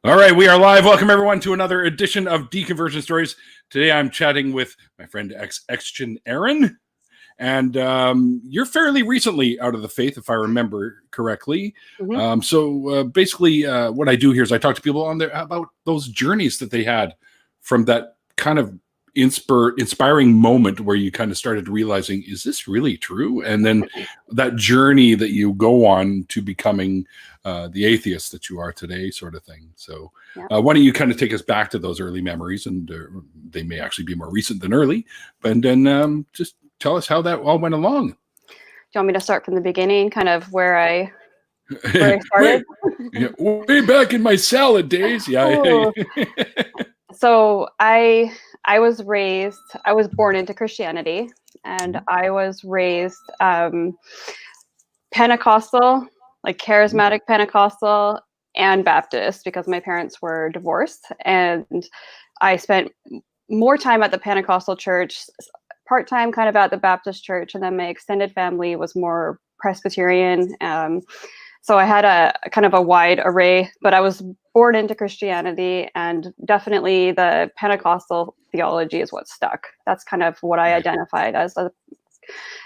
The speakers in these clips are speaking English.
All right, we are live. Welcome everyone to another edition of Deconversion Stories. Today I'm chatting with my friend ExXtian Erin, and you're fairly recently out of the faith, if I remember correctly. Mm-hmm. Basically, what I do here is I talk to people on there about those journeys that they had from that kind of inspiring moment where you kind of started realizing, is this really true? And then that journey that you go on to becoming the atheist that you are today, sort of thing. So why don't you kind of take us back to those early memories, and they may actually be more recent than early, and then just tell us how that all went along. Do you want me to start from the beginning, kind of where I started? way back in my salad days. Yeah. So I was born into Christianity, and I was raised Pentecostal, like charismatic Pentecostal and Baptist, because my parents were divorced, and I spent more time at the Pentecostal church, part-time kind of at the Baptist church, and then my extended family was more Presbyterian. So I had a kind of a wide array, but I was born into Christianity, and definitely the Pentecostal theology is what stuck. That's kind of what I identified as a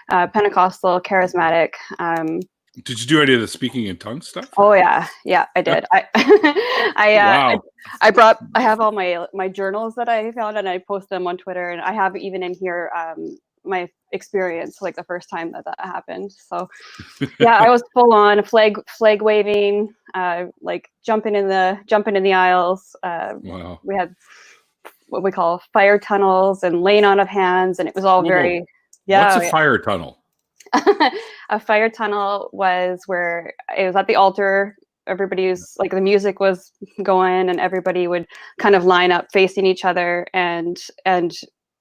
Pentecostal charismatic. Did you do any of the speaking in tongues stuff? Oh yeah, I did. Wow. I have all my journals that I found, and I post them on Twitter, and I have even in here my experience, like the first time that happened. So yeah, I was full on flag waving, like jumping in the aisles. Wow. We had what we call fire tunnels and laying on of hands, and it was all very. Yeah. What's a fire tunnel? A fire tunnel was where it was at the altar. Everybody's like, the music was going, and everybody would kind of line up facing each other, and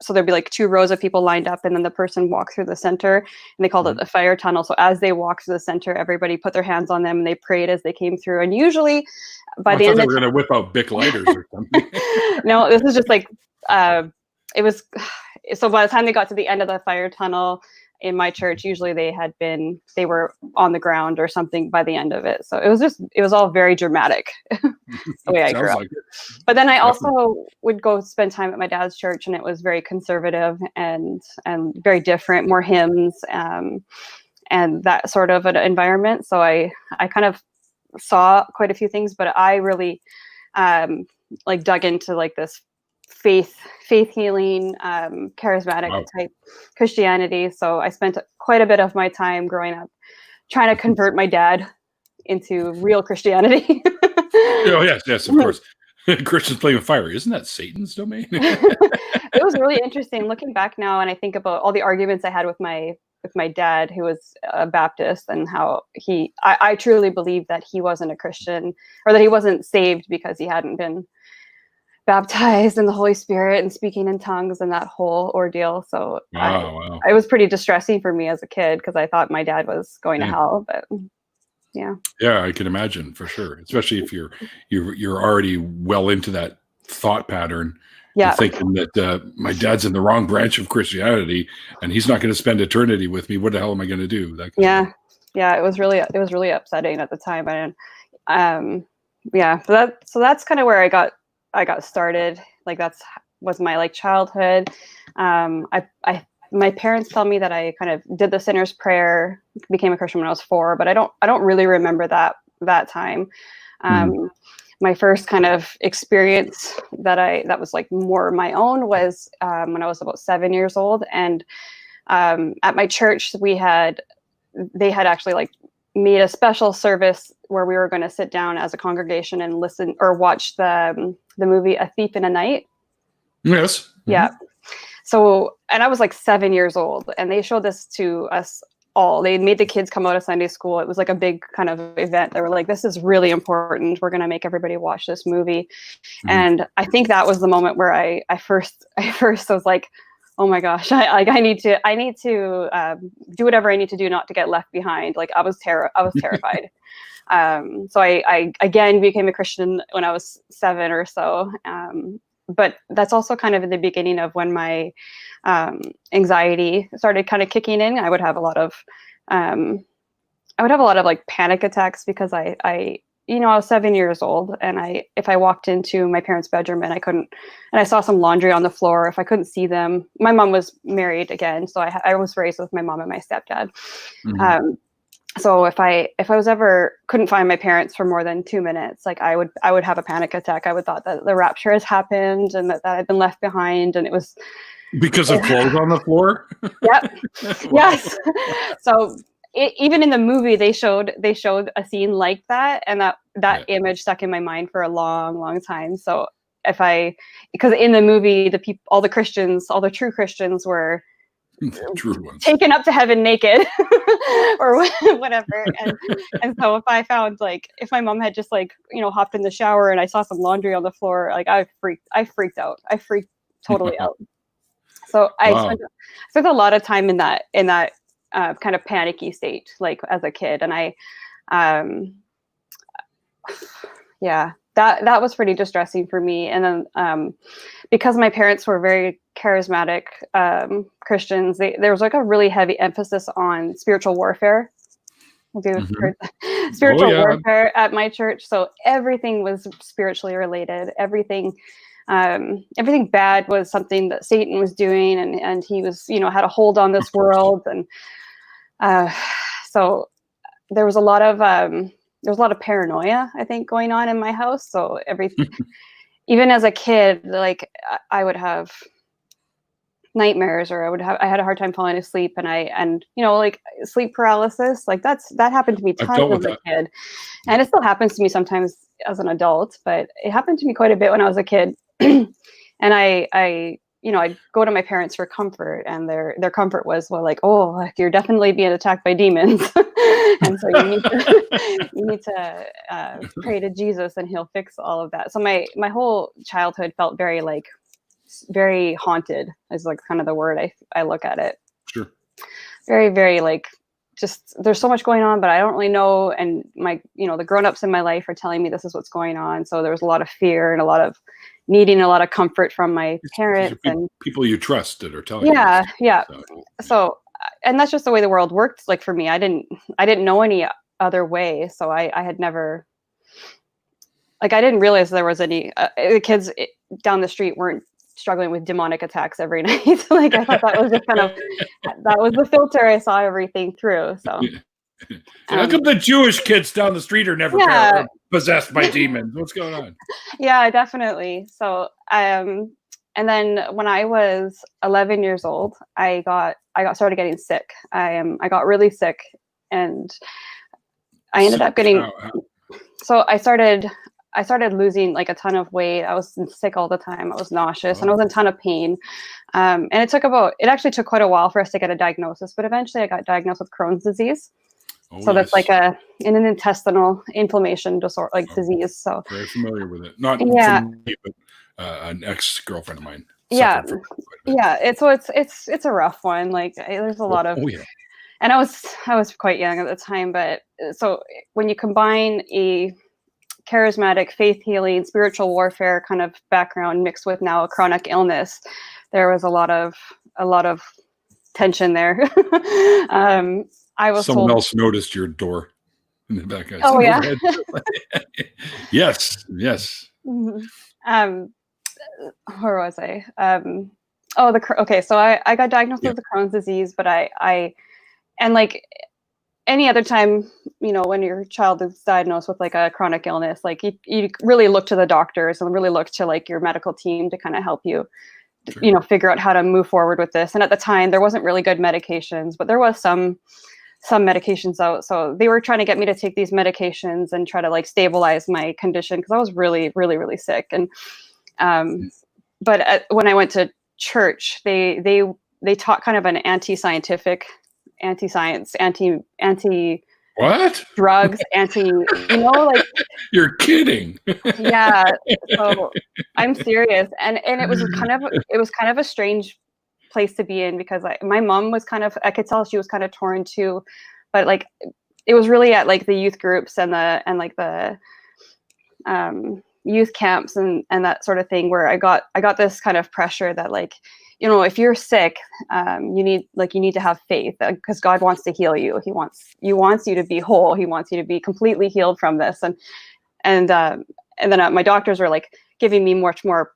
so there'd be like 2 rows of people lined up, and then the person walked through the center, and they called it the fire tunnel. So as they walked through the center, everybody put their hands on them and they prayed as they came through. And usually by the end, they were going to whip out Bic lighters or something. No, this is just like it was. So by the time they got to the end of the fire tunnel in my church, usually they were on the ground or something by the end of it. So it was all very dramatic the way I grew up. Like but then I also would go spend time at my dad's church, and it was very conservative and very different, more hymns and that sort of an environment. So I kind of saw quite a few things, but I really like dug into like this faith healing, charismatic type Christianity. So I spent quite a bit of my time growing up trying to convert my dad into real Christianity. Oh yes, of course. Christians playing with fire, isn't that Satan's domain? It was really interesting looking back now, and I think about all the arguments I had with my dad, who was a Baptist, and how I truly believe that he wasn't a Christian, or that he wasn't saved because he hadn't been baptized in the Holy Spirit and speaking in tongues and that whole ordeal. So it was pretty distressing for me as a kid, because I thought my dad was going to hell. But yeah, I can imagine, for sure, especially if you're already well into that thought pattern. Yeah, thinking that my dad's in the wrong branch of Christianity and he's not going to spend eternity with me. What the hell am I going to do? It was really upsetting at the time. And so that's kind of where I got started. Like was my like childhood. My parents tell me that I kind of did the sinner's prayer, became a Christian when I was 4, but I don't really remember that time. My first kind of experience that was like more my own was when I was about 7 years old, and at my church they had actually like made a special service where we were going to sit down as a congregation and listen or watch the movie A Thief in the Night. Yes. Yeah. So, and I was like 7 years old, and they showed this to us all. They made the kids come out of Sunday school. It was like a big kind of event. They were like, this is really important. We're going to make everybody watch this movie. And I think that was the moment where I first was like, oh my gosh, I need to do whatever I need to do not to get left behind. Like I was terrified. So I again became a Christian when I was 7 or so. But that's also kind of in the beginning of when my anxiety started kind of kicking in. I would have a lot of like panic attacks because I I was 7 years old, and if I walked into my parents' bedroom and I saw some laundry on the floor, if I couldn't see them, my mom was married again, so I was raised with my mom and my stepdad. Mhm. So if I was ever couldn't find my parents for more than 2 minutes, like I would have a panic attack. I would thought that the rapture has happened and that I'd been left behind, and it was Because of clothes on the floor? yep. Wow. Yes. So even in the movie, they showed a scene like that, and that Yeah. image stuck in my mind for a long, long time. So because in the movie, all the Christians, all the true Christians were True ones. taken up to heaven naked or whatever. And so if my mom had just hopped in the shower and I saw some laundry on the floor, like I freaked out. I freaked totally out. So I Wow. spent a lot of time in that kind of panicky state, like as a kid. And that was pretty distressing for me. And then because my parents were very charismatic Christians, there was like a really heavy emphasis on spiritual warfare. Spiritual warfare at my church. So everything was spiritually related. Everything bad was something that Satan was doing, and he was, had a hold on this world. And so there was a lot of paranoia, I think, going on in my house. So even as a kid, like I would have nightmares, or I had a hard time falling asleep, and like sleep paralysis, like that happened to me tons as a kid, and it still happens to me sometimes as an adult, but it happened to me quite a bit when I was a kid. And I'd go to my parents for comfort, and their comfort was, well, like, oh, like you're definitely being attacked by demons, and so you need to pray to Jesus, and he'll fix all of that. So my whole childhood felt very haunted, is like kind of the word I look at it. Sure. Very, very like, just there's so much going on, but I don't really know. And the grown-ups in my life are telling me this is what's going on. So there was a lot of fear and a lot of needing a lot of comfort from my parents and people you trust that are telling you. Yeah. So, and that's just the way the world worked. Like for me, I didn't know any other way. So I had never, like, I didn't realize there was any, the kids down the street weren't struggling with demonic attacks every night. Like I thought that was just that was the filter I saw everything through. So how come the Jewish kids down the street are never possessed by demons? What's going on? Yeah, definitely. So and then when I was 11 years old, I started getting sick. I got really sick, and I ended up getting so I started losing like a ton of weight. I was sick all the time. I was nauseous, and I was in a ton of pain. And it actually took quite a while for us to get a diagnosis, but eventually I got diagnosed with Crohn's disease. So that's like an intestinal inflammation disorder, like disease. So very familiar with it. Not from me, but an ex-girlfriend of mine. Yeah. It's a rough one. Like there's a lot of, and I was quite young at the time, but so when you combine a charismatic, faith healing, spiritual warfare kind of background mixed with now a chronic illness, there was a lot of tension there. Someone else noticed your door in the back. Oh yeah. Yes. Mm-hmm. Where was I? So I got diagnosed with the Crohn's disease, but and like any other time, when your child is diagnosed with like a chronic illness, like you really look to the doctors and really look to like your medical team to kind of help you, figure out how to move forward with this. And at the time there wasn't really good medications, but there was some medications out. So they were trying to get me to take these medications and try to like stabilize my condition, because I was really, really, really sick. And but when I went to church, they taught kind of an anti-scientific, anti-science, anti what drugs, like you're kidding. Yeah. So I'm serious. And it was kind of a strange place to be in, because my mom was I could tell she was kind of torn too, but like it was really at like the youth groups and the youth camps and that sort of thing, where I got this kind of pressure that like, if you're sick, you need to have faith, because God wants to heal you. He wants you to be whole. He wants you to be completely healed from this. And And then my doctors were like giving me much more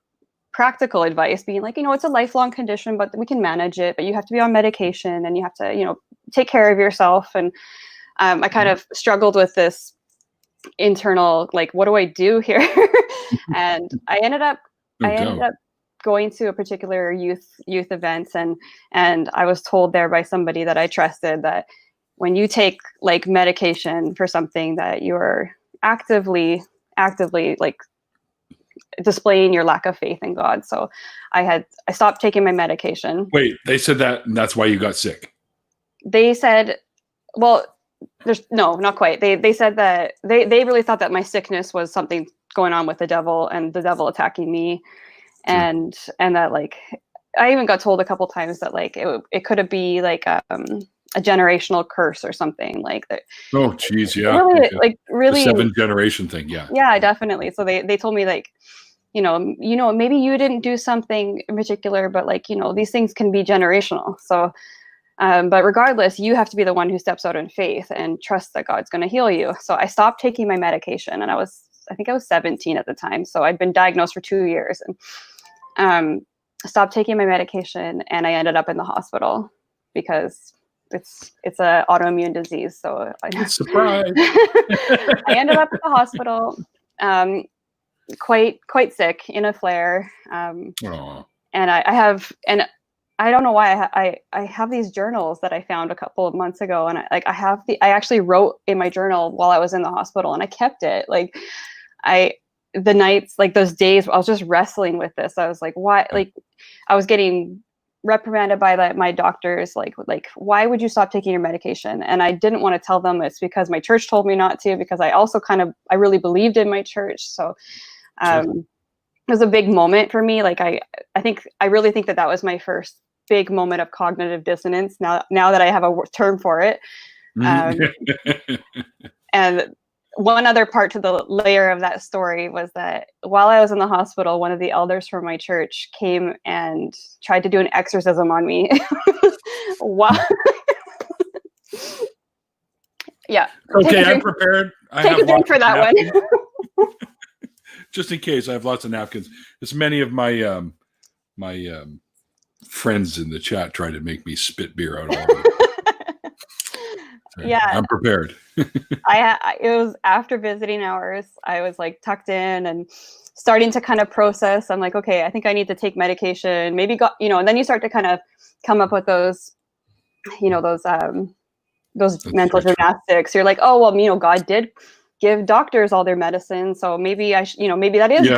practical advice, being like, it's a lifelong condition, but we can manage it, but you have to be on medication and you have to, take care of yourself. And I kind of struggled with this internal, like, what do I do here? And I ended up going to a particular youth event, and I was told there by somebody that I trusted that when you take like medication for something, that you're actively like displaying your lack of faith in God. So I stopped taking my medication. Wait, they said that, and that's why you got sick? They said, well, not quite. They said that they really thought that my sickness was something going on with the devil and the devil attacking me. And that, like, I even got told a couple times that like it could be like a generational curse or something like that. Oh, geez, yeah. Really, like really, the 7th generation thing, yeah. Yeah, definitely. So they told me like, maybe you didn't do something in particular, but like, these things can be generational. So, but regardless, you have to be the one who steps out in faith and trust that God's going to heal you. So I stopped taking my medication, and I think I was 17 at the time. So I'd been diagnosed for 2 years, and stopped taking my medication, and I ended up in the hospital because it's a autoimmune disease. So surprise. I ended up at the hospital, quite sick, in a flare. And I don't know why I have these journals that I found a couple of months ago, and I actually wrote in my journal while I was in the hospital, and I kept it. Like the nights, like those days, I was just wrestling with this. I was like, why? Like I was getting reprimanded by my doctors, like why would you stop taking your medication? And I didn't want to tell them it's because my church told me not to, because I also I really believed in my church. So it was a big moment for me. Like I really think that was my first big moment of cognitive dissonance, now that I have a term for it. And one other part to the layer of that story was that while I was in the hospital, one of the elders from my church came and tried to do an exorcism on me. Wow. Yeah. Okay, I'm prepared. Take a drink for that one. Just in case, I have lots of napkins. As many of my friends in the chat try to make me spit beer out all of it. Yeah, I'm prepared. It was after visiting hours. I was like tucked in and starting to kind of process. I'm like, okay, I think I need to take medication. Maybe and then you start to kind of come up with those mental gymnastics. You're like, oh well, God did give doctors all their medicine, so maybe maybe that is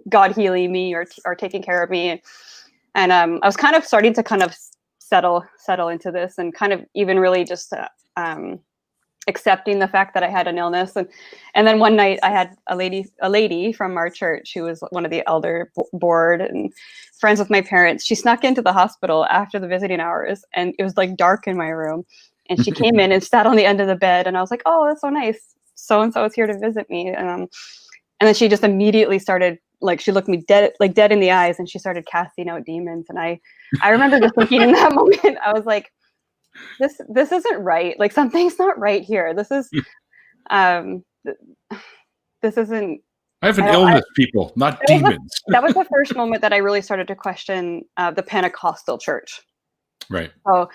God healing me or taking care of me. And I was kind of starting to kind of settle into this, and kind of even really just accepting the fact that I had an illness. And then one night I had a lady from our church who was one of the elder board and friends with my parents. She snuck into the hospital after the visiting hours, and it was like dark in my room. And she came in and sat on the end of the bed, and I was like, oh, that's so nice. So-and-so is here to visit me. And then she just immediately started, like, she looked me dead in the eyes, and she started casting out demons. And I remember just thinking in that moment, I was like, this isn't right. Like, something's not right here. This is, this isn't. I have an illness, people, not demons. That was the first moment that I really started to question the Pentecostal church. Right. So,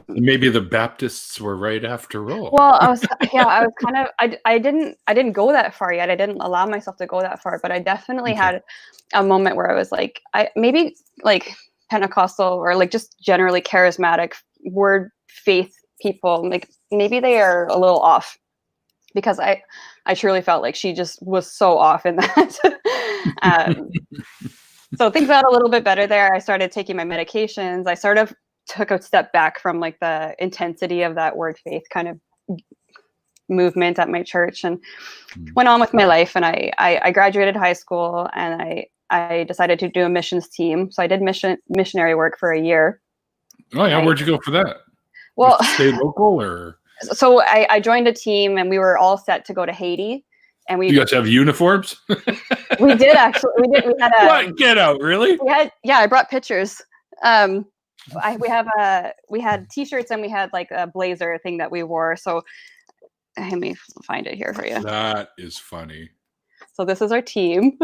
maybe the Baptists were right after all. Well, I was kind of, I didn't go that far yet. I didn't allow myself to go that far, but I definitely had a moment where I was like, maybe like Pentecostal or like just generally charismatic word faith people, like maybe they are a little off, because I truly felt like she just was so off in that. So things got a little bit better there. I started taking my medications. I sort of took a step back from like the intensity of that word faith kind of movement at my church, and went on with my life. And I graduated high school, and I decided to do a missions team. So I did missionary work for a year. Oh yeah, where'd you go for that? Well, stay local, or? So I joined a team, and we were all set to go to Haiti. And you guys have uniforms? We did actually. We had a. What? Get out! Really? I brought pictures. We had T-shirts, and we had like a blazer thing that we wore. So let me find it here for you. That is funny. So this is our team.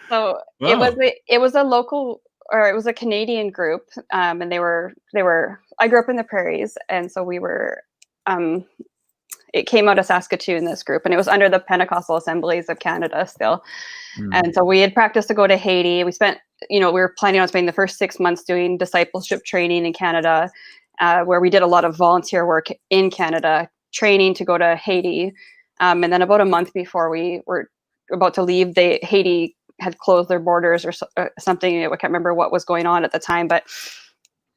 So Wow. it was a local, or it was a Canadian group, and they were. I grew up in the prairies, and so we were. It came out of Saskatoon, this group, and it was under the Pentecostal Assemblies of Canada still. And so we had practiced to go to Haiti. We spent, we were planning on spending the first 6 months doing discipleship training in Canada, where we did a lot of volunteer work in Canada, training to go to Haiti. And then about a month before we were about to leave, Haiti had closed their borders or something. I can't remember what was going on at the time, but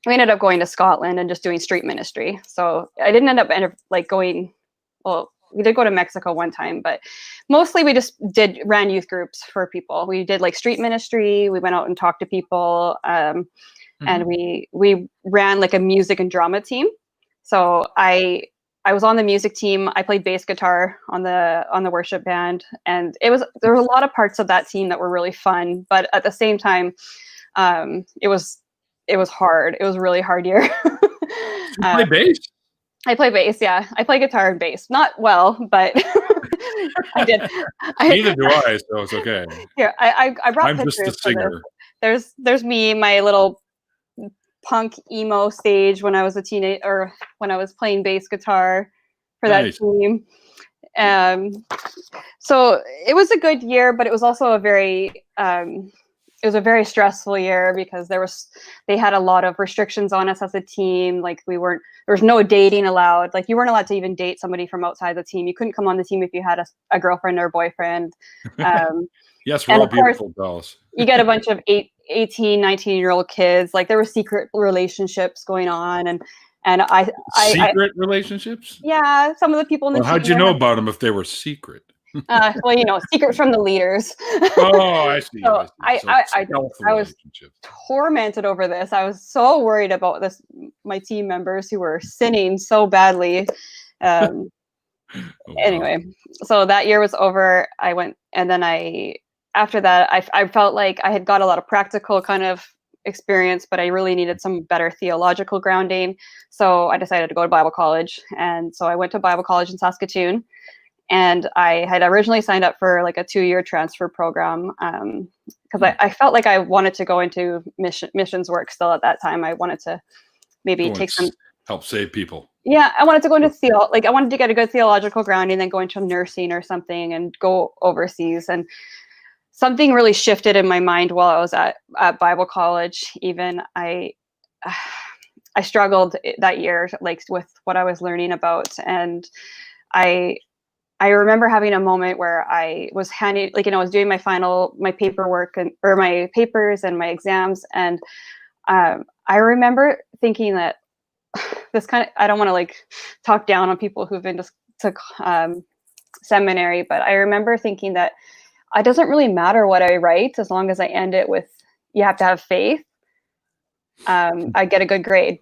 we ended up going to Scotland and just doing street ministry. So I didn't end up like going, well, we did go to Mexico one time, but mostly we just ran youth groups for people. We did like street ministry. We went out and talked to people. And we ran like a music and drama team. So I was on the music team. I played bass guitar on the worship band, and there were a lot of parts of that team that were really fun. But at the same time, it was hard. It was a really hard year. You play bass? I play bass. Yeah, I play guitar and bass. Not well, but I did. Neither do I, so it's okay. Here, I brought I'm pictures. just a singer. There's me, my little punk emo stage when I was a teenager, or when I was playing bass guitar for that team. So it was a good year, but it was also a very stressful year because they had a lot of restrictions on us as a team. Like there was no dating allowed. Like you weren't allowed to even date somebody from outside the team. You couldn't come on the team if you had a girlfriend or boyfriend. Yes, we're all beautiful dolls. You get a bunch of 18, 19-year-old kids. Like there were secret relationships going on, and secret relationships. Yeah, some of the people in the team. How'd you know about them if they were secret? Well, secret from the leaders. Oh, I see. So I was tormented over this. I was so worried about my team members who were sinning so badly. Anyway, so that year was over. I went, and then after that, I felt like I had got a lot of practical kind of experience, but I really needed some better theological grounding. So I decided to go to Bible college. And so I went to Bible college in Saskatoon, and I had originally signed up for like a 2-year transfer program because I felt like I wanted to go into missions work still at that time. I wanted to maybe help save people. Yeah, I wanted to go into I wanted to get a good theological grounding, then go into nursing or something and go overseas. And something really shifted in my mind while I was at Bible college. Even I struggled that year, like with what I was learning about. And I remember having a moment where I was I was doing my paperwork or my papers and my exams. And I remember thinking that I don't want to like talk down on people who've been to seminary, but I remember thinking that it doesn't really matter what I write as long as I end it with, you have to have faith. I get a good grade.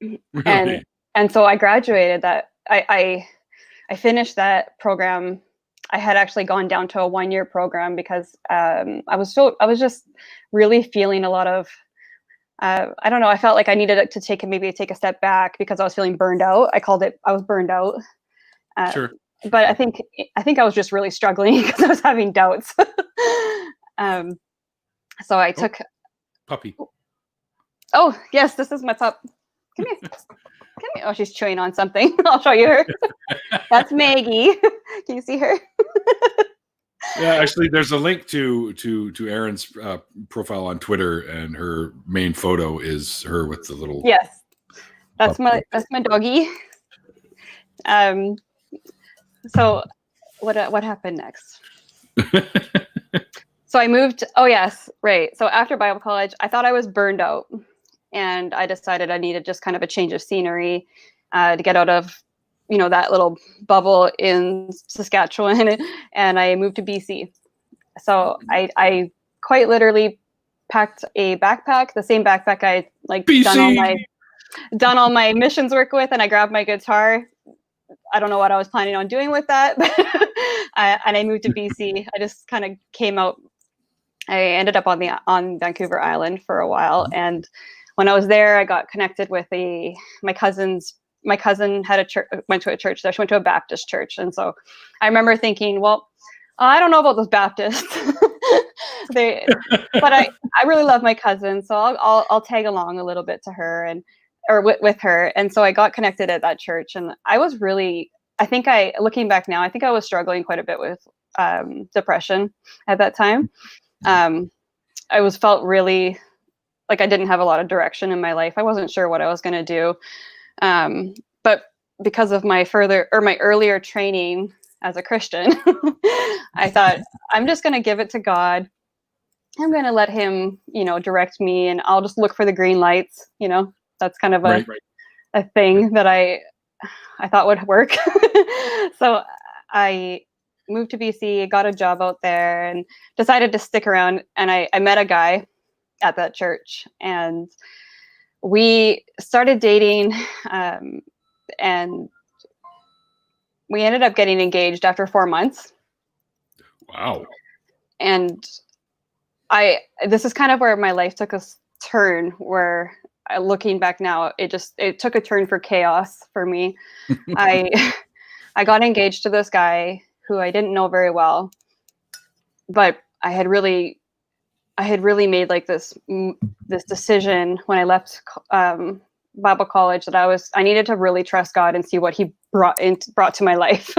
Really? And so I graduated that. I finished that program. I had actually gone down to a 1-year program because I was just really feeling a lot of, I don't know, I felt like I needed to take a step back because I was feeling burned out. I was burned out. Sure. But I think I was just really struggling because I was having doubts. So I took puppy. Oh yes, this is my pup. Come here. Oh, she's chewing on something. I'll show you her. That's Maggie. Can you see her? Yeah, actually, there's a link to Erin's profile on Twitter, and her main photo is her with the little. Yes, that's my doggy. So what happened next? So I moved. Oh yes, right. So after Bible college, I thought I was burned out, and I decided I needed just kind of a change of scenery to get out of, that little bubble in Saskatchewan, and I moved to BC. So I quite literally packed a backpack, the same backpack I done all my missions work with, and I grabbed my guitar. I don't know what I was planning on doing with that, but and I moved to BC. I just kind of came out. I ended up on Vancouver Island for a while, and when I was there, I got connected with my cousin's my cousin had went to a church there. She went to a Baptist church. And so I remember thinking, well, I don't know about those Baptists. But I really love my cousin. So I'll tag along a little bit to her or with her. And so I got connected at that church. And I was really, looking back now, I think I was struggling quite a bit with depression at that time. I felt really like I didn't have a lot of direction in my life. I wasn't sure what I was going to do. But because of my earlier training as a Christian, I thought, I'm just going to give it to God. I'm going to let him, direct me, and I'll just look for the green lights. That's kind of a thing that I thought would work. So I moved to BC, got a job out there, and decided to stick around. And I met a guy at that church, and we started dating, and we ended up getting engaged after 4 months. Wow. And this is kind of where my life took a turn, where looking back now, it took a turn for chaos for me. I got engaged to this guy who I didn't know very well, but I had really made like this decision when I left Bible college that I needed to really trust God and see what he brought to my life.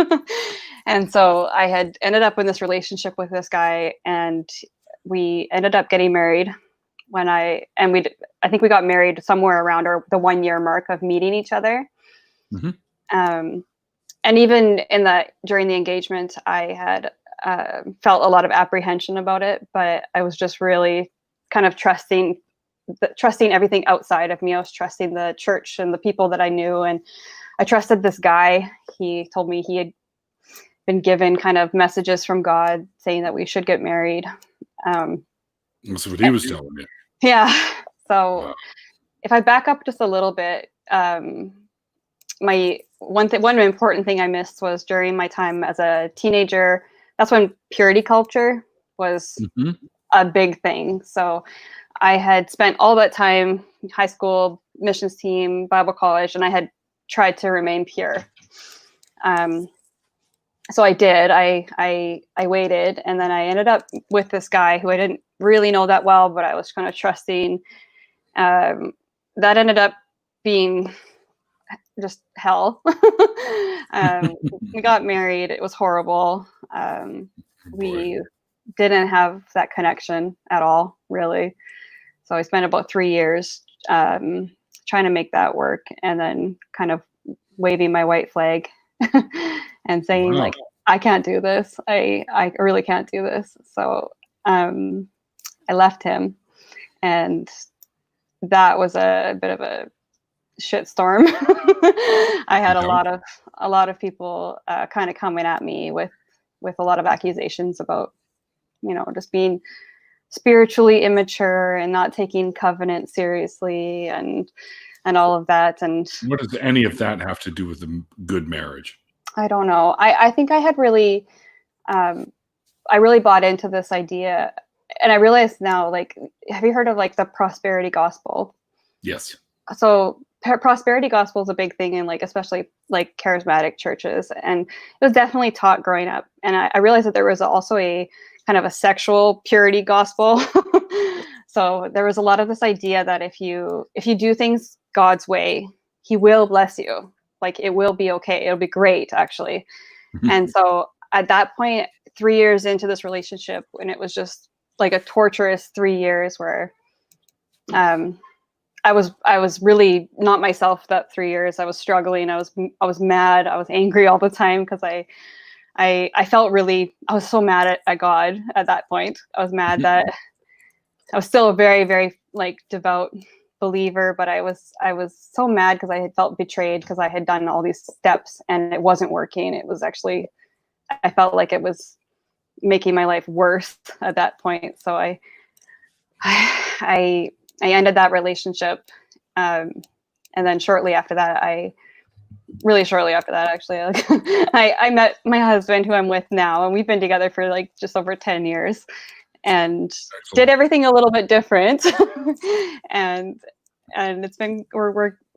And so I had ended up in this relationship with this guy, and we ended up getting married I think we got married somewhere around the 1 year mark of meeting each other. Mm-hmm. And even during the engagement, I had felt a lot of apprehension about it, but I was just really kind of trusting everything outside of me. I was trusting the church and the people that I knew, and I trusted this guy. He told me he had been given kind of messages from God saying that we should get married. That's what he was telling me. Yeah. So if I back up just a little bit, my one important thing I missed was during my time as a teenager. That's when purity culture was a big thing. So I had spent all that time, high school, missions team, Bible college, and I had tried to remain pure. So I did. I waited, and then I ended up with this guy who I didn't really know that well, but I was kind of trusting. That ended up being just hell. We got married. It was horrible. We didn't have that connection at all, really. So I spent about 3 years trying to make that work, and then kind of waving my white flag and saying, like, I can't do this. I really can't do this. So I left him, and that was a bit of a shitstorm. I had a lot of people kind of coming at me with a lot of accusations about, just being spiritually immature and not taking covenant seriously and all of that. And what does any of that have to do with a good marriage? I don't know. I think I had really, I really bought into this idea, and I realize now, like, have you heard of like the prosperity gospel? Yes. So prosperity gospel is a big thing in, like, especially like charismatic churches, and it was definitely taught growing up. And I realized that there was also a kind of a sexual purity gospel. So there was a lot of this idea that if you do things God's way, he will bless you. Like, it will be okay. It'll be great, actually. And so at that point, 3 years into this relationship, and it was just like a torturous 3 years where I was really not myself that 3 years. I was struggling. I was mad. I was angry all the time because I felt really, I was so mad at God at that point. I was mad that I was still a very, very like devout believer, but I was so mad because I had felt betrayed because I had done all these steps and it wasn't working. It was actually, I felt like it was making my life worse at that point. So I ended that relationship. And then shortly after that, actually, I met my husband, who I'm with now, and we've been together for like just over 10 years and did everything a little bit different. and it's been,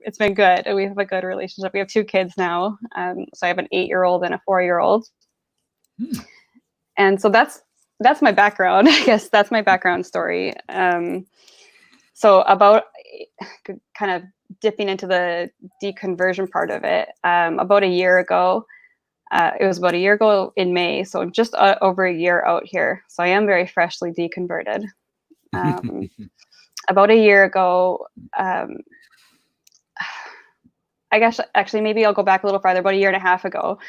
it's been good. We have a good relationship. We have 2 kids now. So I have an 8-year-old and a 4-year-old. And so that's my background. I guess that's my background story. So about kind of dipping into the deconversion part of it, about a year ago, it was about a year ago in May, so just over a year out here. So I am very freshly deconverted. About a year ago, I guess actually maybe I'll go back a little farther. About a year and a half ago,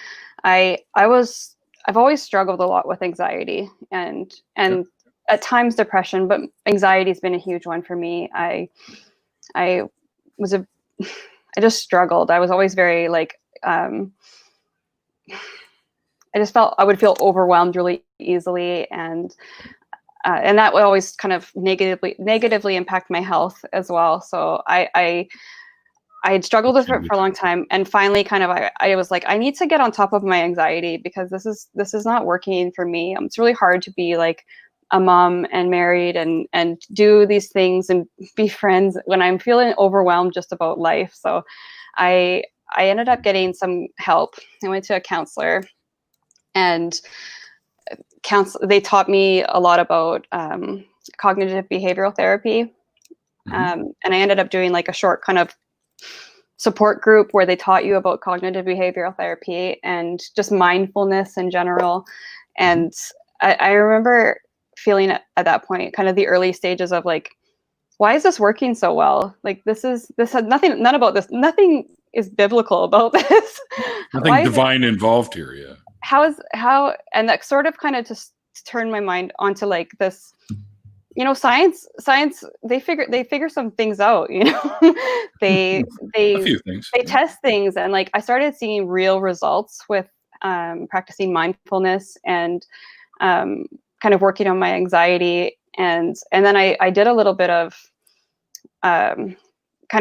I've always struggled a lot with anxiety and at times depression, but anxiety has been a huge one for me. I just struggled. I was always very like, I just felt I would feel overwhelmed really easily, and that would always kind of negatively impact my health as well. So I had struggled with it for a long time, and finally kind of I was like, I need to get on top of my anxiety because this is not working for me. It's really hard to be like a mom and married and do these things and be friends when I'm feeling overwhelmed just about life. So I ended up getting some help. I went to a counselor, and they taught me a lot about cognitive behavioral therapy. And I ended up doing like a short kind of support group where they taught you about cognitive behavioral therapy and just mindfulness in general. And I remember feeling at that point, kind of the early stages of like, why is this working so well? Like this had nothing is biblical about this. Nothing divine involved here. Yeah. And that sort of kind of just turned my mind onto like this, science, they figure some things out, they a few things. They test things. And like, I started seeing real results with practicing mindfulness and kind of working on my anxiety. And then I did a little bit of kind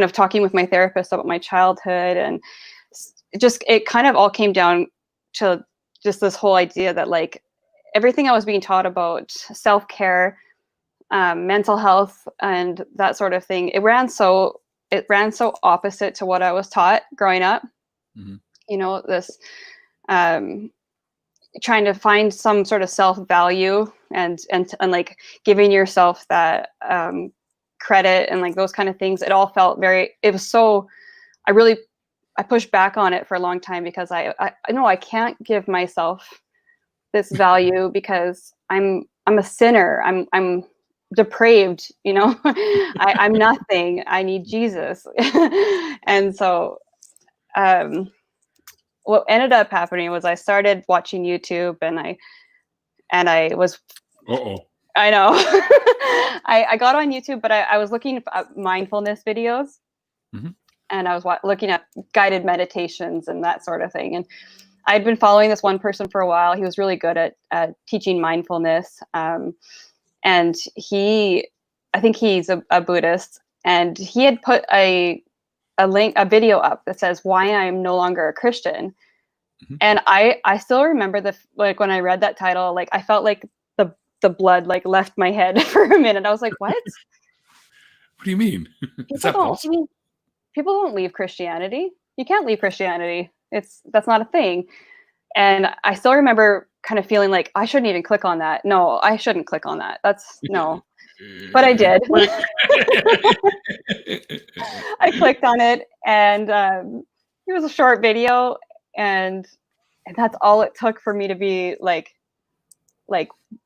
of talking with my therapist about my childhood, and it kind of all came down to just this whole idea that like everything I was being taught about self-care, mental health, and that sort of thing, it ran so opposite to what I was taught growing up. This trying to find some sort of self-value and like giving yourself that credit and like those kind of things. It all felt I pushed back on it for a long time because I know I can't give myself this value because I'm a sinner. I'm depraved, I'm nothing. I need Jesus. And so what ended up happening was I started watching YouTube, and I was I know I got on YouTube, but I was looking at mindfulness videos, and I was looking at guided meditations and that sort of thing. And I'd been following this one person for a while. He was really good at teaching mindfulness. And I think he's a Buddhist, and he had put a video up that says why I'm no longer a Christian. And I still remember like when I read that title, like I felt like the blood like left my head for a minute. I was like, what? What do you mean? Is that possible? People don't leave Christianity. You can't leave Christianity. That's not a thing. And I still remember kind of feeling like I shouldn't even click on that. No, I shouldn't click on that. That's no. But I did. I clicked on it, and it was a short video, and that's all it took for me to be like,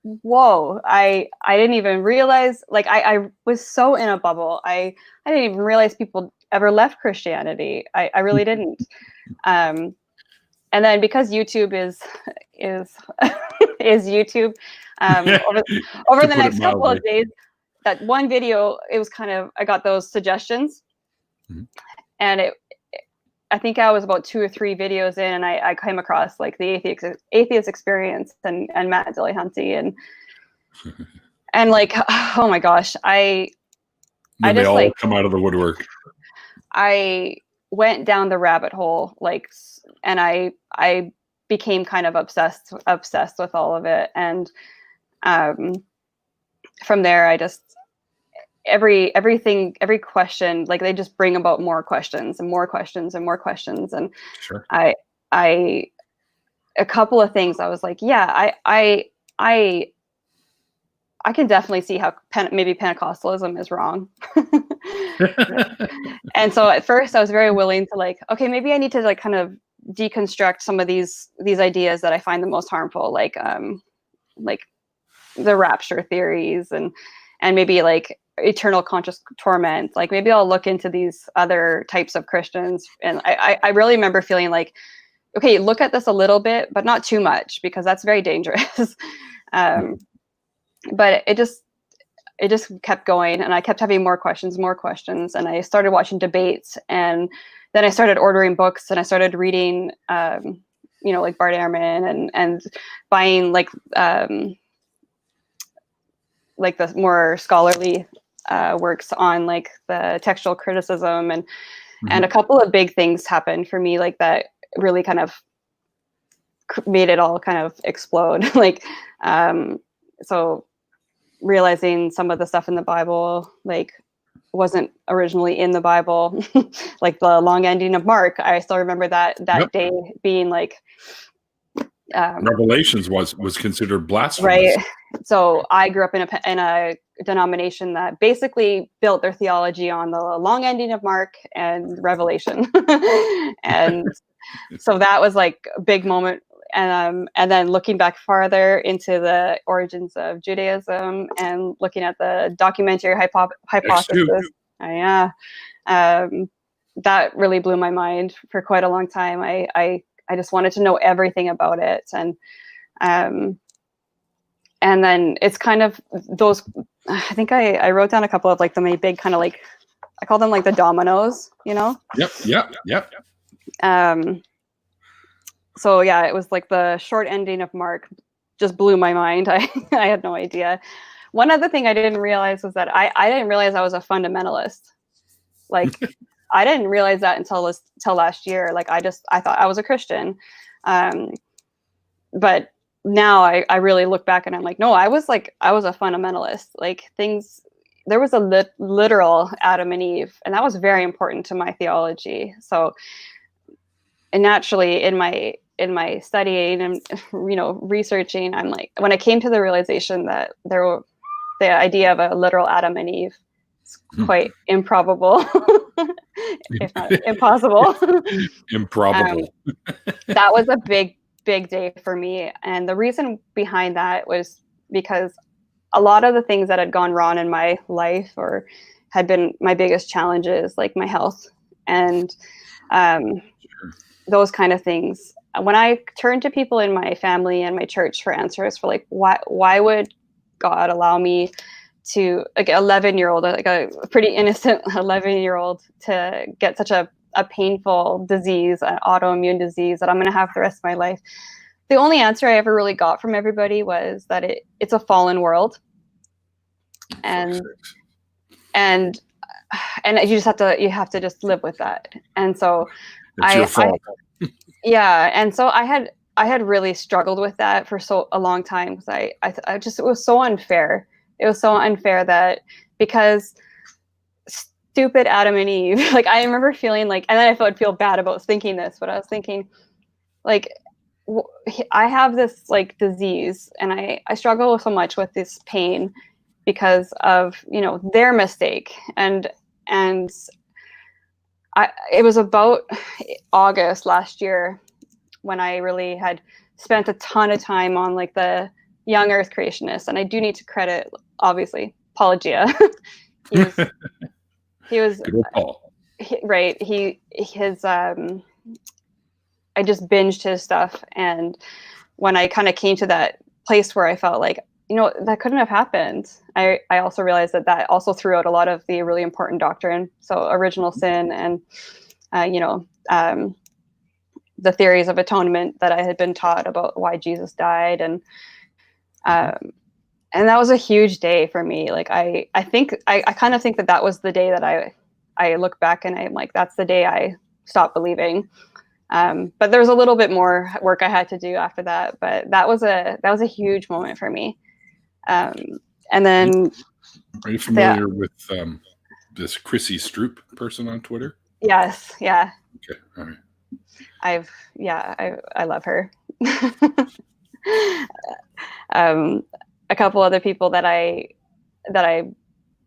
whoa, I didn't even realize, like I was so in a bubble. I didn't even realize people ever left Christianity. I really didn't. And then because YouTube is YouTube, over the next couple of days, that one video, it was kind of, I got those suggestions, and I think I was about 2 or 3 videos in, and I came across like the Atheist Experience and Matt Dillahunty, and like, oh my gosh, I just all like come out of the woodwork. I went down the rabbit hole, like, and I became kind of obsessed with all of it. And from there, every question, like they just bring about more questions and more questions and more questions. And Sure. I a couple of things I was like, yeah, I can definitely see how maybe Pentecostalism is wrong. And so at first I was very willing to like, okay, maybe I need to like kind of deconstruct some of these ideas that I find the most harmful, like the rapture theories and maybe like eternal conscious torment. Like maybe I'll look into these other types of Christians. And I really remember feeling like, okay, look at this a little bit, but not too much, because that's very dangerous. But it just kept going, and I kept having more questions, and I started watching debates, and then I started ordering books, and I started reading, like Bart Ehrman, and buying like the more scholarly works on like the textual criticism, and a couple of big things happened for me, like that really kind of made it all kind of explode. Like, so realizing some of the stuff in the Bible, like, wasn't originally in the Bible, like the long ending of Mark. I still remember that day being like, Revelations was considered blasphemous. Right. So I grew up in a denomination that basically built their theology on the long ending of Mark and Revelation. And so that was like a big moment. And then looking back farther into the origins of Judaism and looking at the documentary hypothesis. Yeah. That really blew my mind for quite a long time. I just wanted to know everything about it. And then it's kind of those, I think I wrote down a couple of like the big kind of like, I call them like the dominoes, you know? Yep. So yeah, it was like the short ending of Mark just blew my mind. I had no idea. One other thing I didn't realize was that I didn't realize I was a fundamentalist. Like, I didn't realize that until last year. Like, I thought I was a Christian. But now I really look back and I'm like, no, I was a fundamentalist. Like, there was a literal Adam and Eve, and that was very important to my theology. So, and naturally in my studying and, researching, I'm like, when I came to the realization that the idea of a literal Adam and Eve is quite improbable, if not impossible. Improbable. That was a big day for me. And the reason behind that was because a lot of the things that had gone wrong in my life or had been my biggest challenges, like my health and those kind of things. When I turned to people in my family and my church for answers for like, why would God allow me to, like, 11-year-old, like a pretty innocent 11-year-old, to get such a painful disease, an autoimmune disease that I'm going to have the rest of my life? The only answer I ever really got from everybody was that it's a fallen world. And you have to just live with that. And so it's your fault. Yeah. And so I had really struggled with that for a long time, because I just, it was so unfair. It was so unfair that because stupid Adam and Eve, like, I remember feeling like, and then I would feel bad about thinking this, but I was thinking like, I have this like disease, and I struggle so much with this pain because of, their mistake. And it was about August last year when I really had spent a ton of time on like the young earth creationists. And I do need to credit, obviously, Paul Gia. he was Good old Paul. Right. I just binged his stuff. And when I kind of came to that place where I felt like, that couldn't have happened, I also realized that also threw out a lot of the really important doctrine. So original sin and, the theories of atonement that I had been taught about why Jesus died. And that was a huge day for me. Like, I kind of think that was the day that I look back and I'm like, that's the day I stopped believing. But there's a little bit more work I had to do after that. But that was a huge moment for me. And then Are you familiar with this Chrissy Stroop person on Twitter? Yes. Yeah. Okay. All right. I love her. A couple other people that I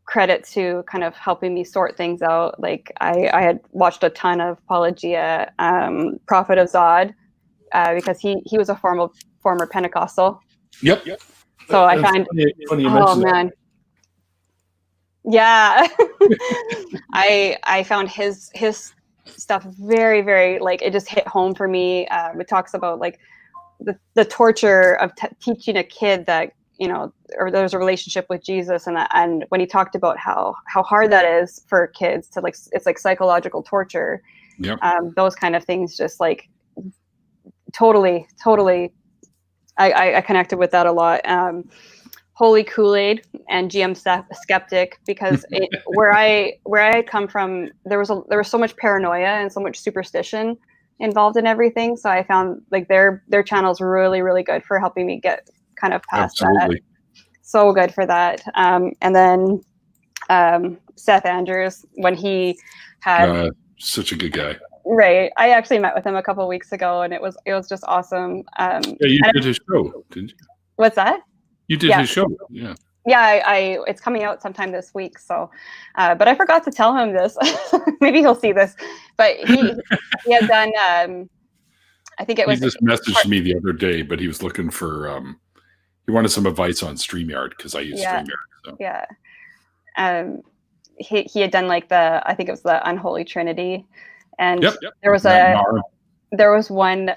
credit to kind of helping me sort things out. Like I had watched a ton of Apologia, Prophet of Zod, because he was a former Pentecostal. Yep. So I found, funny you oh mentioned that. man, yeah, I found his stuff very, very, like, it just hit home for me. It talks about like the torture of teaching a kid that, you know, or there's a relationship with Jesus, and when he talked about how hard that is for kids to, like, it's like psychological torture. Yep. Those kind of things, just like totally. I connected with that a lot. Holy Kool-Aid and GM skeptic, because where I come from, there was so much paranoia and so much superstition involved in everything. So I found like their channel's really, really good for helping me get kind of past that. So good for that. And then Seth Andrews, when he had such a good guy. Right. I actually met with him a couple of weeks ago, and it was just awesome. Yeah, you did his show, didn't you? What's that? You did his show. Yeah. Yeah, it's coming out sometime this week. So, but I forgot to tell him this. Maybe he'll see this. But he had done. I think it was. He just messaged me the other day, but he was looking for. He wanted some advice on StreamYard because I use StreamYard. So. Yeah. He had done like I think it was the Unholy Trinity, and there was one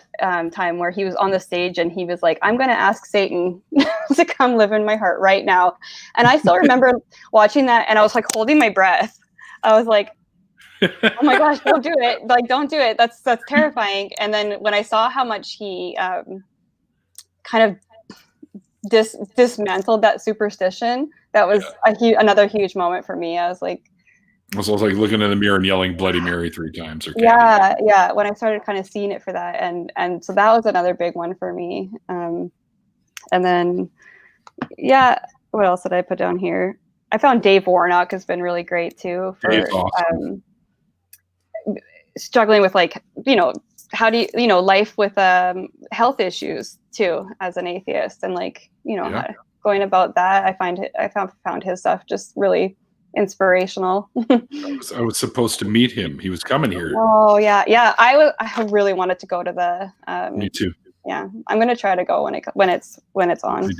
time where he was on the stage and he was like, "I'm going to ask Satan to come live in my heart right now." And I still remember watching that, and I was like holding my breath. I was like, "Oh my gosh, don't do it! Like, don't do it. That's terrifying." And then when I saw how much he kind of dismantled that superstition, that was another huge moment for me. I was like, it's also like looking in the mirror and yelling Bloody Mary 3 times. Or yeah. When I started kind of seeing it for that, and so that was another big one for me. And then, what else did I put down here? I found Dave Warnock has been really great too for awesome. Struggling with, like, how do you life with health issues too as an atheist, and like going about that. I found his stuff just really inspirational. I was supposed to meet him. He was coming here. Oh yeah. I really wanted to go to the. Me too. Yeah, I'm gonna try to go when it's on.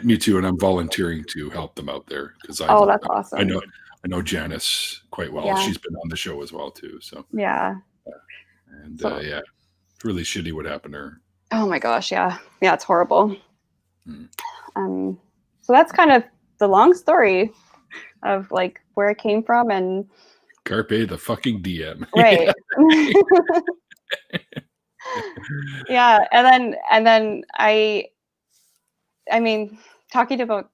Me too, and I'm volunteering to help them out there because that's awesome. I know Janice quite well. Yeah. She's been on the show as well too. So yeah. And it's really shitty what happened to her. Oh my gosh, yeah, it's horrible. So that's kind of the long story of like where it came from, and Carpe the fucking DM. Right. Yeah, and then I mean, talking about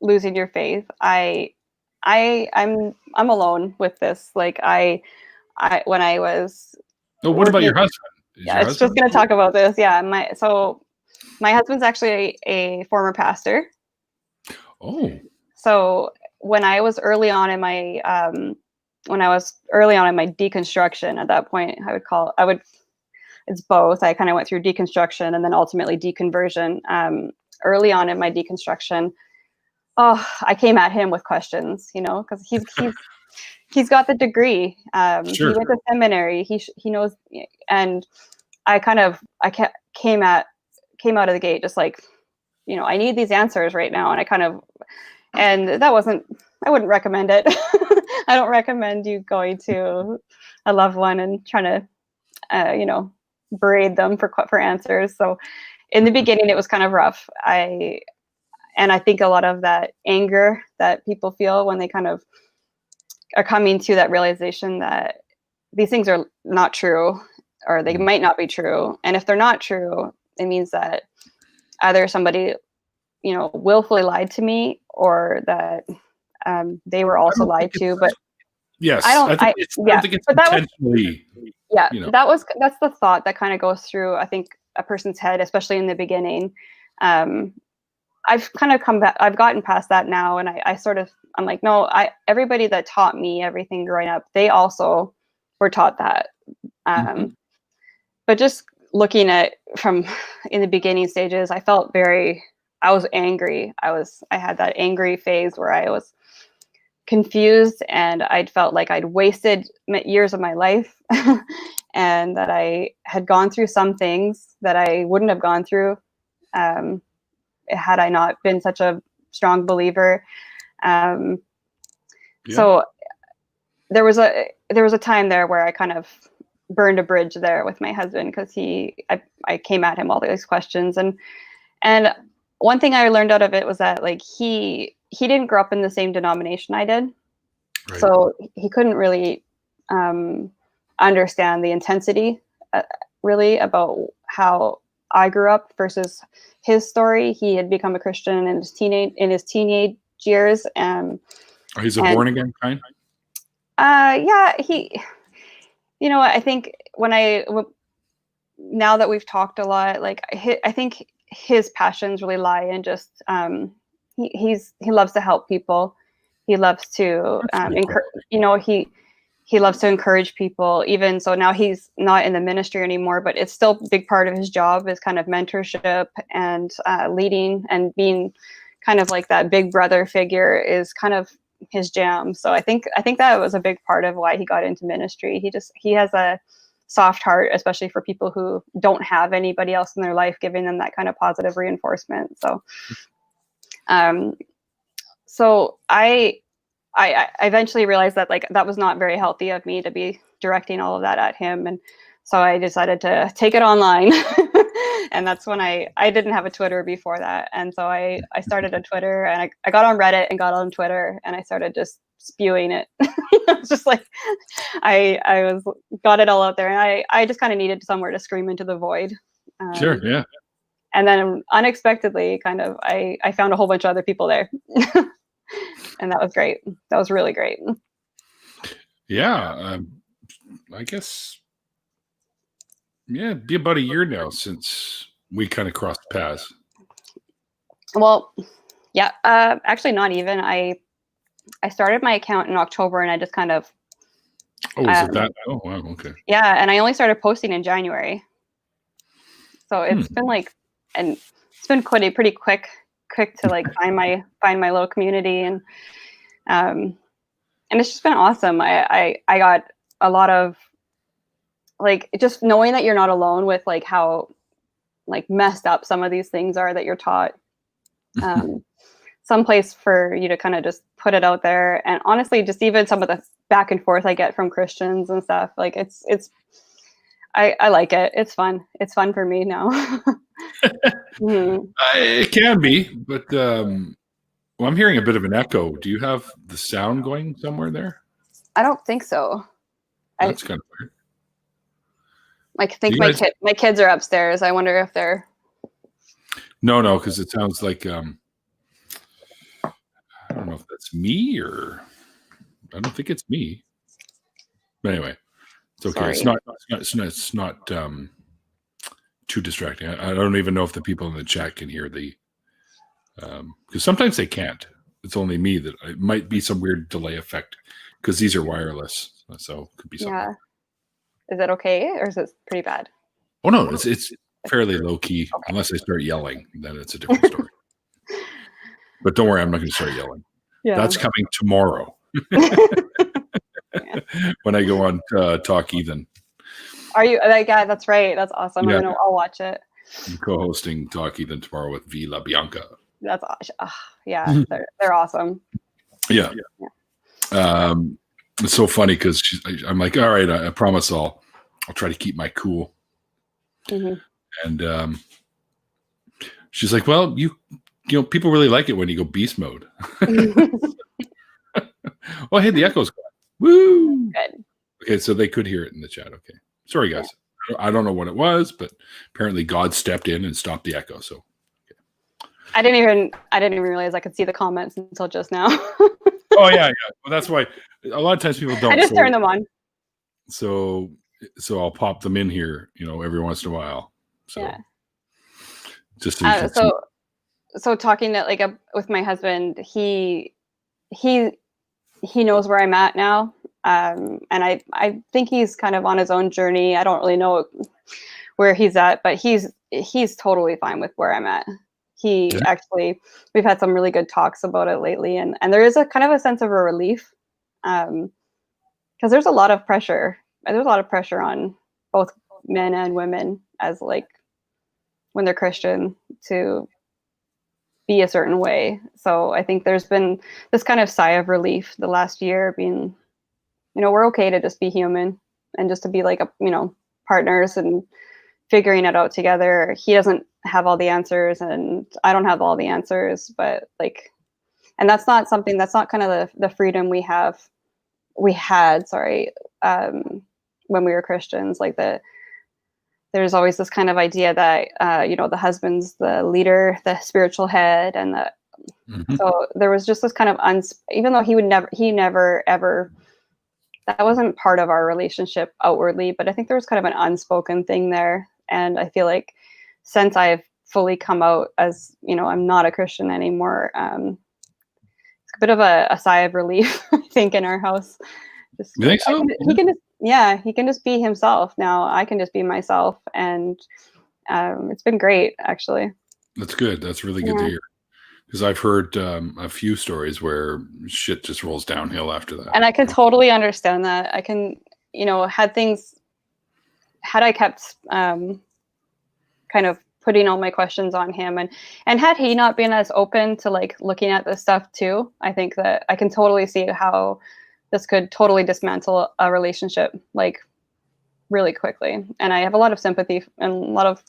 losing your faith, I'm alone with this. Like I when I was. Oh, what about your husband? I was just going to talk about this. Yeah, my husband's actually a former pastor. Oh. So when I was early on in my deconstruction, at that point, it's both. I kind of went through deconstruction and then ultimately deconversion. Early on in my deconstruction, I came at him with questions, because he's got the degree. Sure. He went to seminary. He knows, and I came out of the gate just like, I need these answers right now, and that wasn't. I wouldn't recommend it. I don't recommend you going to a loved one and trying to, berate them for answers. So, in the beginning, it was kind of rough. I think a lot of that anger that people feel when they kind of are coming to that realization that these things are not true, or they might not be true. And if they're not true, it means that either somebody, willfully lied to me, or that they were also lied to. But yes, I think it's intentionally. That's the thought that kind of goes through, I think, a person's head, especially in the beginning. I've kind of come back. I've gotten past that now, and I'm like, no, everybody that taught me everything growing up, they also were taught that. But just looking at from in the beginning stages, I was angry. I had that angry phase where I was confused, and I'd felt like I'd wasted years of my life and that I had gone through some things that I wouldn't have gone through had I not been such a strong believer. So there was a time there where I kind of burned a bridge there with my husband, because I came at him all these questions, and one thing I learned out of it was that like he didn't grow up in the same denomination I did, right. So he couldn't really understand the intensity really about how I grew up versus his story. He had become a Christian in his teenage years. He's a born again kind. Yeah, you know, I think now that we've talked a lot, like I think his passions really lie in just he loves to help people. He loves to he loves to encourage people. Even so, now he's not in the ministry anymore, but it's still a big part of his job is kind of mentorship and leading and being kind of like that big brother figure is kind of his jam. So I think that was a big part of why he got into ministry. He has a soft heart, especially for people who don't have anybody else in their life giving them that kind of positive reinforcement. So, so I eventually realized that like that was not very healthy of me to be directing all of that at him, and so I decided to take it online. And that's when I didn't have a Twitter before that, and so I started a Twitter, and I got on Reddit and got on Twitter, and I started just spewing it. It's just like I got it all out there, and I just kind of needed somewhere to scream into the void. Sure, yeah. And then unexpectedly, kind of, I found a whole bunch of other people there. And that was great. That was really great. Yeah. I guess, it'd be about a year now since we kind of crossed paths. Well, yeah, actually not even. I started my account in October, and I just kind of. Oh, is it that? Oh, wow. Okay. Yeah. And I only started posting in January. So it's been like, and it's been pretty quick to like find my little community, and it's just been awesome. I got a lot of like just knowing that you're not alone with like how like messed up some of these things are that you're taught. Some place for you to kind of just put it out there, and honestly, just even some of the back and forth I get from Christians and stuff, like it's I like it. It's fun. It's fun for me now. It can be, but well, I'm hearing a bit of an echo. Do you have the sound going somewhere there? I don't think so. That's kind of weird. I think my kids are upstairs. I wonder if they're. No, because it sounds like I don't know if that's me or I don't think it's me. But anyway, it's okay. Sorry. It's not too distracting. I don't even know if the people in the chat can hear the because sometimes they can't. It's only me that it might be some weird delay effect because these are wireless, so it could be something. Yeah. Is it okay, or is it pretty bad? Oh no, it's fairly low key. Okay. Unless I start yelling, then it's a different story. But don't worry, I'm not going to start yelling. Yeah. That's coming tomorrow. When I go on Talk Ethan. Are you like? Yeah, that's right. That's awesome. Yeah. I'll watch it. I'm co-hosting Talk Ethan tomorrow with Vila Bianca. That's awesome. Yeah, they're awesome. Yeah. It's so funny because I'm like, all right, I promise I'll try to keep my cool. Mm-hmm. And she's like, well, you know, people really like it when you go beast mode. Well, hey, the echo's gone. Woo! Good. Okay, so they could hear it in the chat. Okay, sorry guys. Yeah. I don't know what it was, but apparently God stepped in and stopped the echo. So okay. I didn't even realize I could see the comments until just now. Oh yeah. Well, that's why a lot of times people don't. I just turn them on. So I'll pop them in here, every once in a while. So yeah. Just so so talking to, like, with my husband, he knows where I'm at now. And I think he's kind of on his own journey. I don't really know where he's at, but he's totally fine with where I'm at. He actually, we've had some really good talks about it lately, and there is a kind of a sense of a relief, because there's a lot of pressure. There's a lot of pressure on both men and women, as like when they're Christian, to be a certain way. So I think there's been this kind of sigh of relief the last year, being, we're okay to just be human and just to be like partners and figuring it out together. He doesn't have all the answers and I don't have all the answers, but like, and that's not kind of the freedom we had, when we were Christians. Like, there's always this kind of idea that, the husband's the leader, the spiritual head, and so there was just this kind of, even though he never ever, that wasn't part of our relationship outwardly, but I think there was kind of an unspoken thing there. And I feel like since I've fully come out as, I'm not a Christian anymore, it's a bit of a sigh of relief, I think, in our house. You think so? He can just be himself now. I can just be myself, and it's been great, actually. That's good. That's really good to hear, because I've heard a few stories where shit just rolls downhill after that. And I can totally understand that. I can, had I kept kind of putting all my questions on him, and had he not been as open to like looking at this stuff too, I think that I can totally see how this could totally dismantle a relationship, like, really quickly. And I have a lot of sympathy and a lot of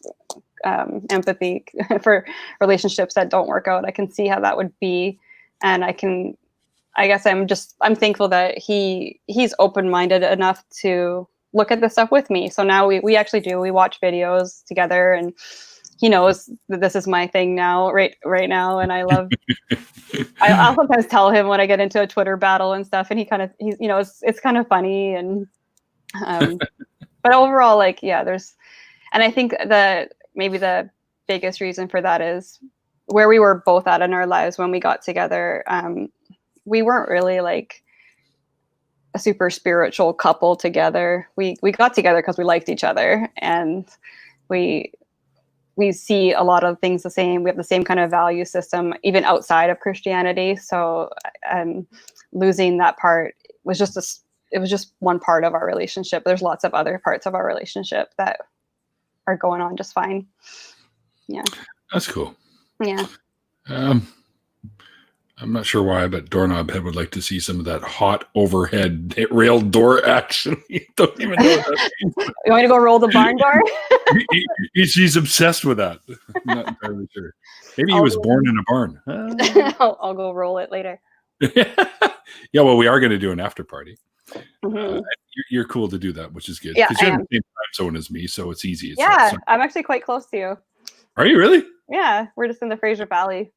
empathy for relationships that don't work out. I can see how that would be. And I guess I'm thankful that he's open-minded enough to look at this stuff with me. So now we actually we watch videos together, and he knows that this is my thing now, right now. And I love, I'll sometimes tell him when I get into a Twitter battle and stuff, and he's it's kind of funny. And, but overall, like, and I think that maybe the biggest reason for that is where we were both at in our lives when we got together. We weren't really like a super spiritual couple together. We got together because we liked each other, and we see a lot of things the same. We have the same kind of value system, even outside of Christianity. So losing that part was just one part of our relationship. There's lots of other parts of our relationship that are going on just fine. Yeah. That's cool. Yeah. I'm not sure why, but Doorknob Head would like to see some of that hot overhead rail door action. You don't even know what that means. You want me to go roll the barn door? He's obsessed with that. I'm not entirely sure. Maybe he was born in a barn. I'll go roll it later. Yeah, well, we are going to do an after party. You're cool to do that, which is good. Yeah, because you're in the same time zone as me, so it's easy. I'm actually quite close to you. Are you really? Yeah, we're just in the Fraser Valley.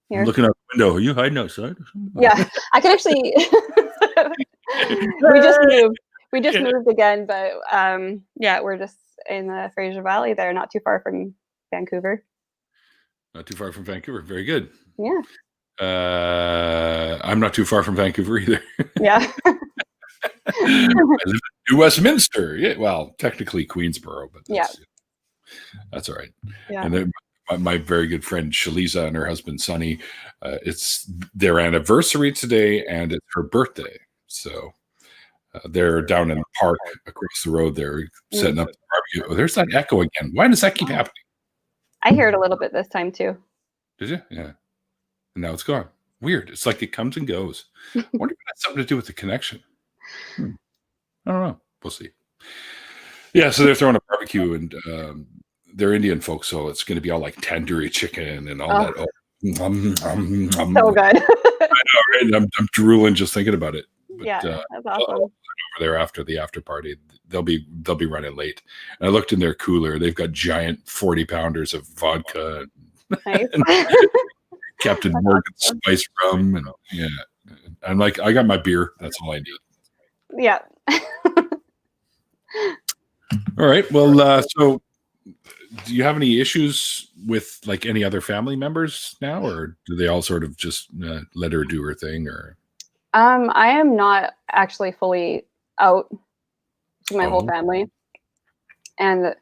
Here. I'm looking out the window. Are you hiding outside? Yeah, I can actually. We just moved again, but we're just in the Fraser Valley there, not too far from Vancouver. Not too far from Vancouver. Very good. Yeah. I'm not too far from Vancouver either. Yeah. I live in New Westminster. Yeah, well, technically Queensborough, but that's all right. Yeah. And then my very good friend Shaliza and her husband Sonny, it's their anniversary today, and it's her birthday. So they're down in the park across the road. They're setting up the barbecue. Oh, there's that echo again. Why does that keep happening? I hear it a little bit this time too. Did you? Yeah. And now it's gone. Weird. It's like it comes and goes. I wonder if it has something to do with the connection. I don't know. We'll see. Yeah, so they're throwing a barbecue, and they're Indian folks, so it's going to be all like tandoori chicken and all that. So good. I know, right? I'm drooling just thinking about it. But, that's awesome. Over there after the after party, they'll be running late. And I looked in their cooler; they've got giant 40-pounders of vodka, nice. and Captain Morgan spice rum, and I'm like, I got my beer. That's all I need. Yeah. All right. Well, so do you have any issues with like any other family members now, or do they all sort of just let her do her thing? Or I am not actually fully out to my whole Oh. family, and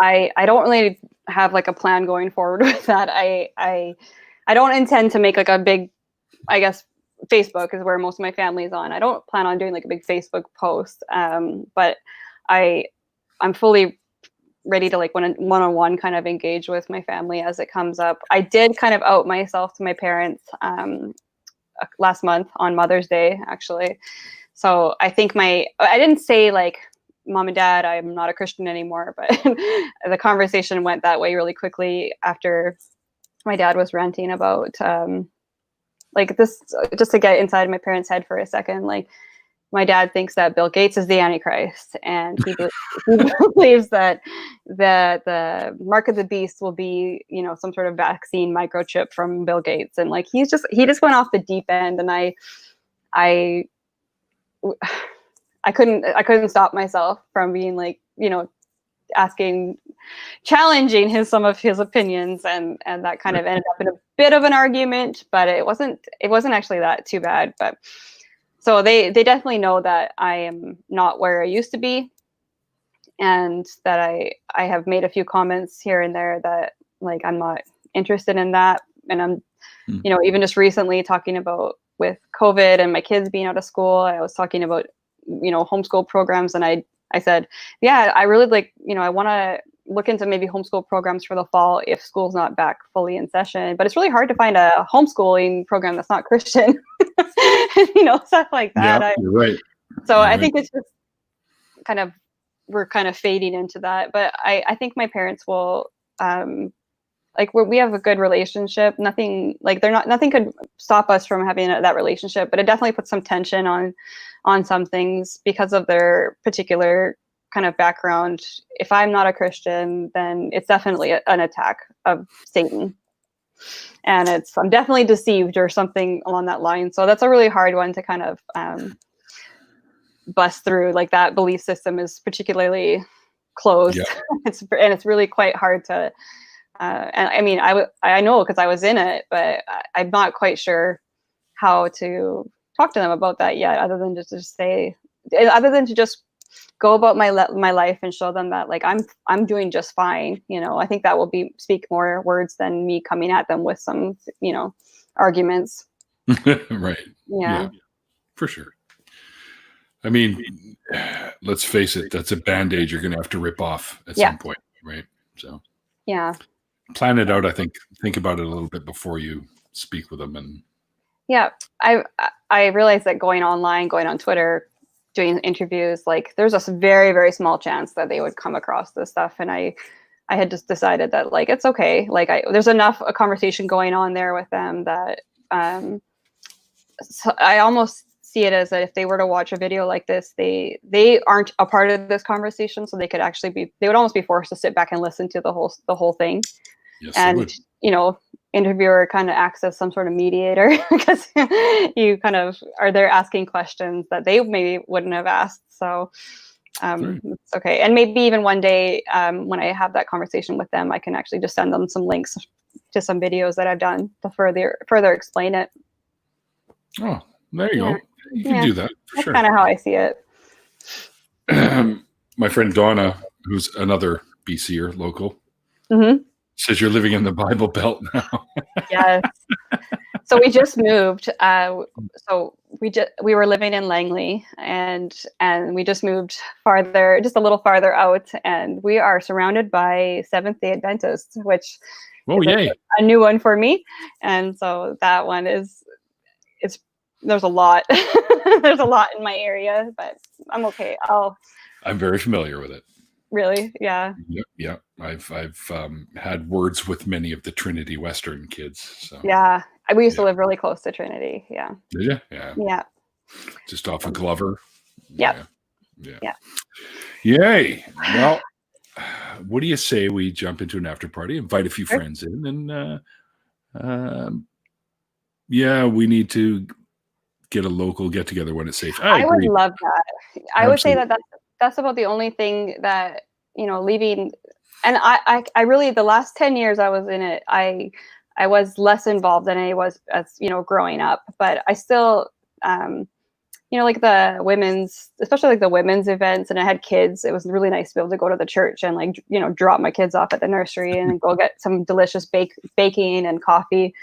I don't really have like a plan going forward with that. I don't intend to make like a big, I guess Facebook is where most of my family is on. I don't plan on doing like a big Facebook post, but I'm fully ready to like one-on-one kind of engage with my family as it comes up. I did kind of out myself to my parents last month on Mother's Day, actually. So I think I didn't say like, Mom and Dad, I'm not a Christian anymore, but the conversation went that way really quickly after my dad was ranting about like this, just to get inside my parents' head for a second. Like, my dad thinks that Bill Gates is the Antichrist, and he believes that the mark of the beast will be, you know, some sort of vaccine microchip from Bill Gates. And like, he just went off the deep end, and I couldn't stop myself from being like, you know, challenging some of his opinions, and that kind of ended up in a bit of an argument, but it wasn't actually that too bad. But so they definitely know that I am not where I used to be, and that I have made a few comments here and there that like I'm not interested in that. And I'm, you know, even just recently talking about with COVID and my kids being out of school, I was talking about, you know, homeschool programs, and I said, yeah, I really like, you know, I want to look into maybe homeschool programs for the fall if school's not back fully in session, but it's really hard to find a homeschooling program that's not Christian, you know, stuff like that. Yeah, you're right. So I think it's just kind of, we're kind of fading into that, but I think my parents will, like we have a good relationship. Nothing could stop us from having that relationship, but it definitely puts some tension on some things because of their particular kind of background. If I'm not a Christian, then it's definitely an attack of Satan, and I'm definitely deceived or something along that line. So that's a really hard one to kind of bust through. Like, that belief system is particularly closed. Yeah. It's really quite hard to. And I mean, I know because I was in it, but I'm not quite sure how to talk to them about that yet, other than to just go about my life and show them that like I'm doing just fine. You know, I think that will speak more words than me coming at them with some, you know, arguments. Right. Yeah. For sure. I mean, let's face it, that's a band-aid you're going to have to rip off at some point, right? So yeah. Plan it out. I think about it a little bit before you speak with them. And yeah, I realized that going on Twitter, doing interviews, like there's a very, very small chance that they would come across this stuff. And I had just decided that like, it's okay. Like there's enough a conversation going on there with them that so I almost see it as that if they were to watch a video like this, they aren't a part of this conversation. So they would almost be forced to sit back and listen to the whole thing. Yes, and, you know, interviewer kind of acts as some sort of mediator because you kind of are there asking questions that they maybe wouldn't have asked. So it's okay. And maybe even one day when I have that conversation with them, I can actually just send them some links to some videos that I've done to further explain it. Oh, there you go. You can do that. That's kind of how I see it. My friend Donna, who's another BCer local, says you're living in the Bible Belt now. Yes. So we just moved. So we were living in Langley, and we just moved farther, just a little farther out, and we are surrounded by Seventh-day Adventists, which is a new one for me. And so that one there's a lot. There's a lot in my area, but I'm okay. I'm very familiar with it. Really? Yeah. Yeah. I've had words with many of the Trinity Western kids. So yeah, we used to live really close to Trinity. Yeah. Did you? Yeah. Yeah. Just off of Glover. Yeah. Yay. Well, what do you say we jump into an after party, invite a few friends in, and we need to get a local get together when it's safe. I would love that. I would say that's about the only thing that, you know, leaving And I really, the last 10 years I was in it, I was less involved than I was as, growing up, but I still, like the women's, especially like the women's events, and I had kids. It was really nice to be able to go to the church and like, drop my kids off at the nursery and go get some delicious baking and coffee.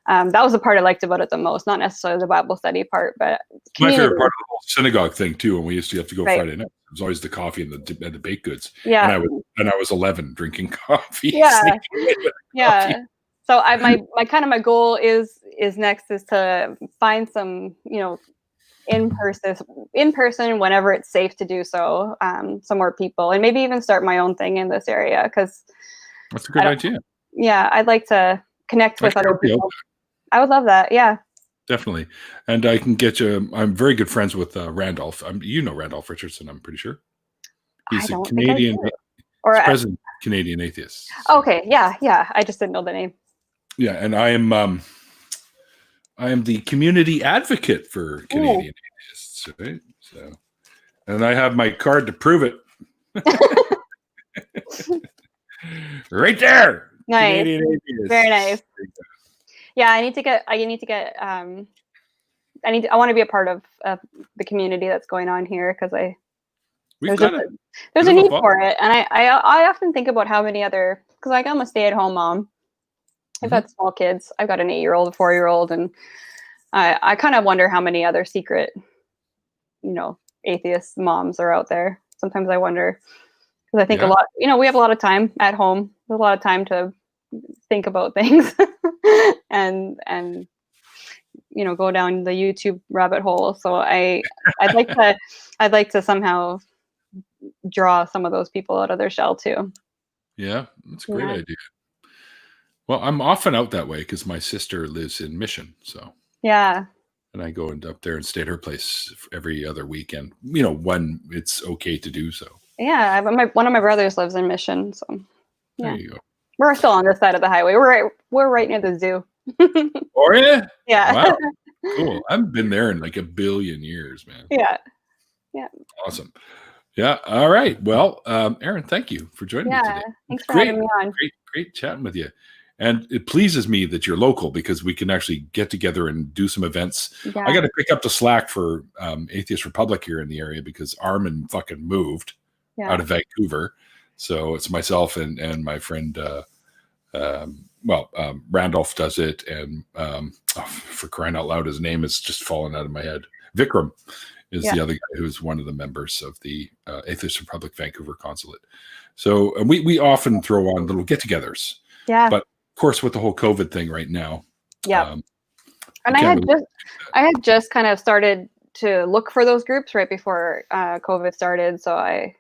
That was the part I liked about it the most, not necessarily the Bible study part, but my favorite part of the whole synagogue thing too. When we used to have to go Right. Friday night, it was always the coffee and the baked goods. Yeah. And I was 11 drinking coffee. Yeah. sneaking away with Yeah. coffee. So my goal is next is to find some, in person whenever it's safe to do so, some more people, and maybe even start my own thing in this area, because That's a good idea. Yeah, I'd like to connect with other people. I would love that. Yeah. Definitely. And I can get you, I'm very good friends with Randolph. You know Randolph Richardson, I'm pretty sure. He's a Canadian, or president of Canadian Atheists. So. Okay. Yeah. I just didn't know the name. Yeah. And I am the community advocate for Canadian Atheists. Right? So, and I have my card to prove it. Right there. Nice. Canadian Atheists. Very nice. Yeah, I want to be a part of the community that's going on here, because there's a need for it. And I often think about how many other, because like I'm a stay-at-home mom. I've got small kids. I've got an 8-year-old, a 4-year-old, and I kind of wonder how many other secret, atheist moms are out there. Sometimes I wonder, because I think a lot, we have a lot of time at home. There's a lot of time to think about things and go down the YouTube rabbit hole. So I'd like to somehow draw some of those people out of their shell too. Yeah, that's a great idea. Well, I'm often out that way because my sister lives in Mission, so yeah. And I go up there and stay at her place every other weekend, when it's okay to do so. Yeah, one of my brothers lives in Mission, so yeah. There you go. We're still on this side of the highway. We're right near the zoo. Oh yeah? Yeah. Wow. Cool. I haven't been there in like a billion years, man. Yeah. Awesome. Yeah. All right. Well, Erin, thank you for joining me today. Thanks for having me on. Great chatting with you. And it pleases me that you're local, because we can actually get together and do some events. Yeah. I got to pick up the slack for Atheist Republic here in the area, because Armin fucking moved out of Vancouver. So it's myself and my friend, Randolph does it. And for crying out loud, his name is just fallen out of my head. Vikram is the other guy who's one of the members of the Atheist Republic Vancouver consulate. So we often throw on little get-togethers. Yeah. But of course, with the whole COVID thing right now. Yeah. And I had just kind of started to look for those groups right before COVID started. So I'll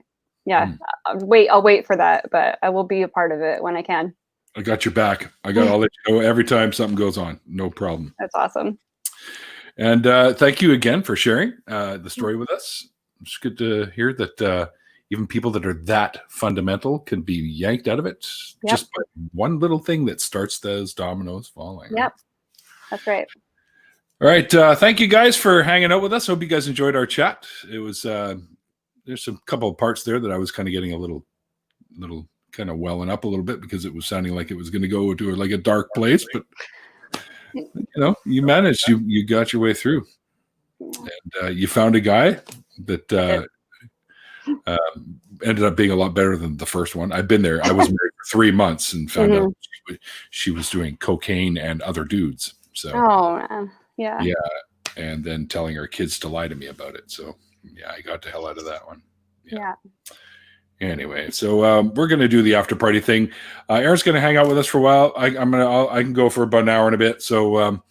wait for that, but I will be a part of it when I can. I got your back. I'll let you know every time something goes on. No problem. That's awesome. And thank you again for sharing the story with us. It's good to hear that even people that are that fundamental can be yanked out of it just by one little thing that starts those dominoes falling. Yep. Right? That's right. All right. Thank you guys for hanging out with us. Hope you guys enjoyed our chat. It was, there's some couple of parts there that I was kind of getting a little kind of welling up a little bit, because it was sounding like it was going to go to like a dark place, but you managed, you got your way through, and you found a guy that, ended up being a lot better than the first one. I've been there. I was married for 3 months and found out she was doing cocaine and other dudes. So, yeah. And then telling her kids to lie to me about it. So I got the hell out of that one. Yeah. Anyway, so we're going to do the after party thing. Erin's going to hang out with us for a while. I can go for about an hour and a bit. So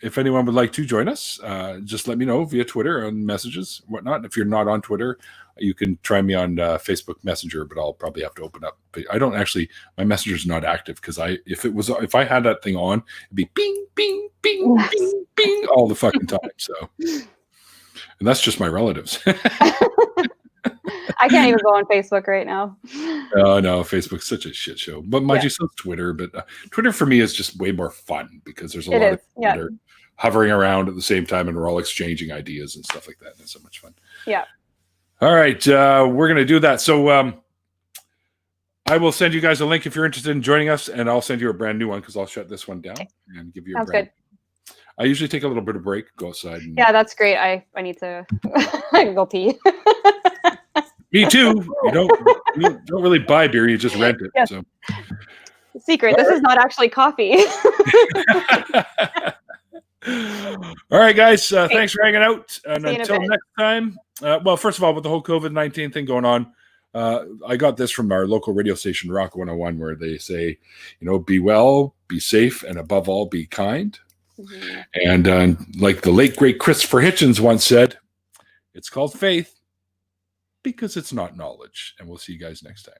if anyone would like to join us, just let me know via Twitter and messages, whatnot. If you're not on Twitter, you can try me on Facebook Messenger, but I'll probably have to open up. But I don't actually, my Messenger's not active, because if I had that thing on, it'd be bing, bing, bing, bing, bing all the fucking time. So, and that's just my relatives. I can't even go on Facebook right now. Oh no, Facebook's such a shit show. But mind you, so is Twitter. But Twitter for me is just way more fun, because there's a lot of people that are hovering around at the same time, and we're all exchanging ideas and stuff like that. And it's so much fun. Yeah. All right, we're gonna do that. So I will send you guys a link if you're interested in joining us, and I'll send you a brand new one because I'll shut this one down and give you a Sounds brand. good. I usually take a little bit of break, go outside. And... Yeah, that's great. I need to go pee. Me too. You don't really buy beer; you just rent it. Yes. So. Secret. This is not actually coffee. All right, guys. Thanks for hanging out. And until bit. next time. Well, first of all, with the whole COVID-19 thing going on, I got this from our local radio station, Rock 101, where they say, be well, be safe, and above all, be kind. Mm-hmm. And like the late, great Christopher Hitchens once said, it's called faith because it's not knowledge. And we'll see you guys next time.